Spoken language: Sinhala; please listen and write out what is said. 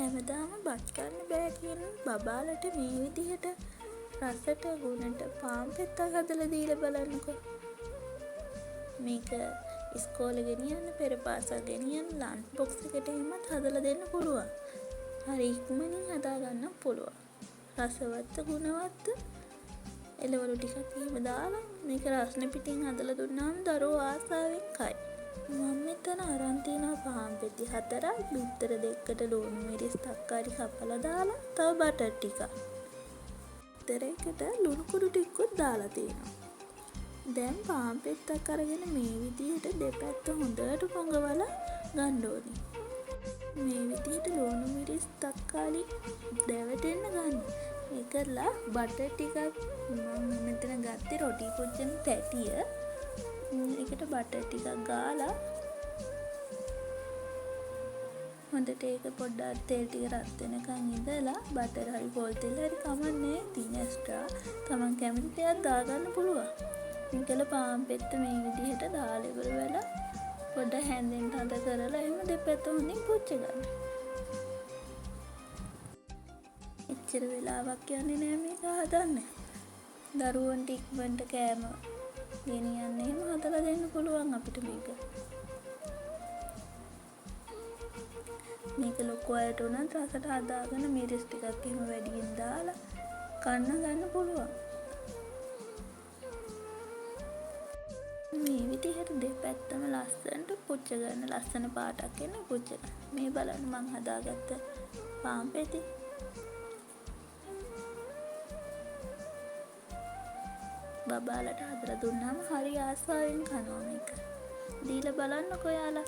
හැමදාම බත් කන්න බෑ කියන බබාලට මේ විදිහට රසට ගුණට පාන් පෙත්තක් හදලා දීලා බලන්නකෝ. මේක ඉස්කෝලේ ගෙනියන්න පෙර පාසල් ගෙනියන්න ලන්ච් බොක්ස් එකට එහෙමත් හදලා දෙන්න පුළුවන්. හරි ඉක්මනින් හදා ගන්න පුළුවන්. රසවත් ගුණවත් එළවලු ටිකක් එහෙම දාලා මේක රස්නේ පිටින් හදලා දුන්නාම දරුවෝ ආසාවෙන් කයි. මම මෙතන අරන් තියනවා පහන් පෙති 4ක්, බිත්තර 2කට ලුණු මිරිස් තක්කාලි කපලා දාලා තව බටර් ටිකක්. බිත්තර එකට ලුණු කුඩු ටිකකුත් දාලා තියෙනවා. දැන් පහන් පෙත්තක් අරගෙන මේ විදිහට දෙපැත්ත හොඳට පොඟවලා ගන්න ඕනේ. මේ විදිහට ලුණු මිරිස් තක්කාලි දැවටෙන්න ගන්න. ඒකලා බටර් ටිකක් මම මෙතන ගත්තේ රොටි පුච්චන පැටිය. ඒකට බටර් ටිකක් ගාලා හොඳට ඒක පොඩ්ඩක් තෙල් ටික රත් වෙනකන් ඉඳලා බටර් හරි පොල් තෙල් හරි කමන්නේ තින් එක්ස්ට්‍රා තමන් කැමති දෙයක් දාගන්න පුළුවන්. මේකල පාන් පෙත්ත මේ විදිහට දාලා ඉවර වෙලා පොඩ හැන්දෙන් තද කරලා එහෙම දෙපැත්ත හොඳින් පුච්ච ගන්න. එච්චර වෙලාවක් යන්නේ නෑ මේක හදන්න. දරුවන්ට ඉක්මනට කෑම ගෙනියන්න එහෙම හදලා දෙන්න පුළුවන් අපිට මේක. මේක ලොකු අයට උනත් රසට හදාගෙන මිරිස් ටිකක් එහෙම වැඩියෙන් දාලා කන්න ගන්න පුළුවන්. මේ විදිහට දෙපැත්තම ලස්සනට පුච්ච ගන්න. ලස්සන පාටක් එන්න පුච්ච ගන්න. මේ බලන්න මං හදාගත්ත පාන් පෙති. බබාලට හදලා දුන්නාම හරි ආසාවෙන් කනවා මේක. දීලා බලන්නකෝ යාලා.